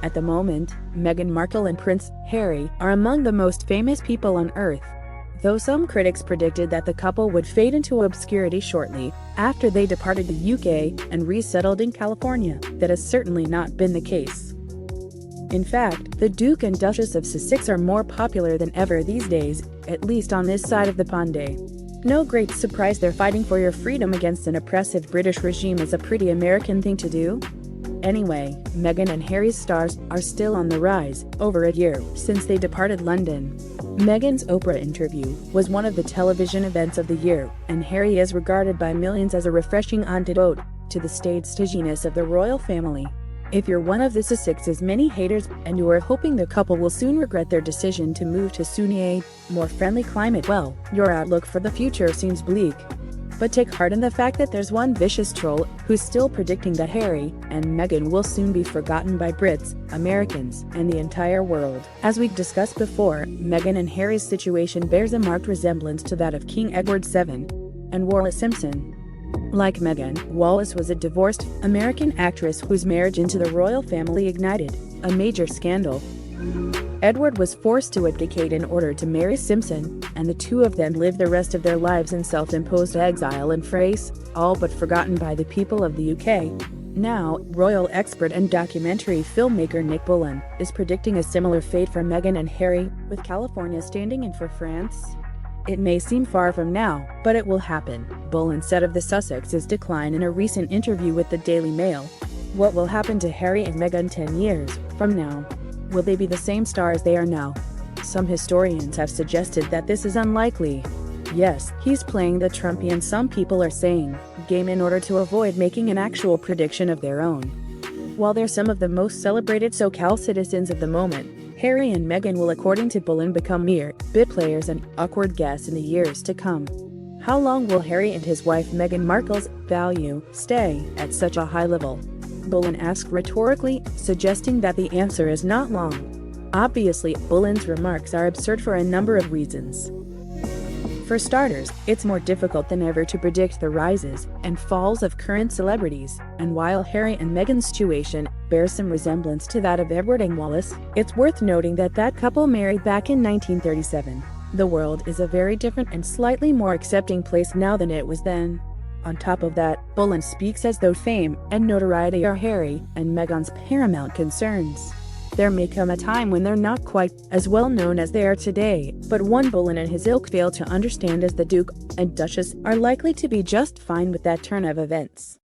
At the moment, Meghan Markle and Prince Harry are among the most famous people on earth. Though some critics predicted that the couple would fade into obscurity shortly after they departed the UK and resettled in California, that has certainly not been the case. In fact, the Duke and Duchess of Sussex are more popular than ever these days, at least on this side of the pond. No great surprise they're fighting for your freedom against an oppressive British regime is a pretty American thing to do. Anyway, Meghan and Harry's stars are still on the rise, over a year since they departed London. Meghan's Oprah interview was one of the television events of the year, and Harry is regarded by millions as a refreshing antidote to the staid stodginess of the royal family. If you're one of the Sussex's many haters and you are hoping the couple will soon regret their decision to move to a more friendly climate, well, your outlook for the future seems bleak. But take heart in the fact that there's one vicious troll who's still predicting that Harry and Meghan will soon be forgotten by Brits, Americans, and the entire world. As we've discussed before, Meghan and Harry's situation bears a marked resemblance to that of King Edward VII and Wallis Simpson. Like Meghan, Wallis was a divorced American actress whose marriage into the royal family ignited a major scandal. Edward was forced to abdicate in order to marry Simpson, and the two of them lived the rest of their lives in self-imposed exile and frays, all but forgotten by the people of the UK. Now, royal expert and documentary filmmaker Nick Bullen is predicting a similar fate for Meghan and Harry, with California standing in for France. It may seem far from now, but it will happen, Bullen said of the Sussex's decline in a recent interview with the Daily Mail. What will happen to Harry and Meghan 10 years from now? Will they be the same stars they are now? Some historians have suggested that this is unlikely. Yes, he's playing the Trumpian, some people are saying, game in order to avoid making an actual prediction of their own. While they're some of the most celebrated SoCal citizens of the moment, Harry and Meghan will, according to Bullen, become mere bit players and awkward guests in the years to come. How long will Harry and his wife Meghan Markle's value stay at such a high level? Bullen asked rhetorically, suggesting that the answer is not long. Obviously, Bullen's remarks are absurd for a number of reasons. For starters, it's more difficult than ever to predict the rises and falls of current celebrities, and while Harry and Meghan's situation bears some resemblance to that of Edward and Wallis, it's worth noting that that couple married back in 1937. The world is a very different and slightly more accepting place now than it was then. On top of that, Bullen speaks as though fame and notoriety are Harry and Meghan's paramount concerns. There may come a time when they're not quite as well known as they are today, but one Bullen and his ilk fail to understand is the Duke and Duchess are likely to be just fine with that turn of events.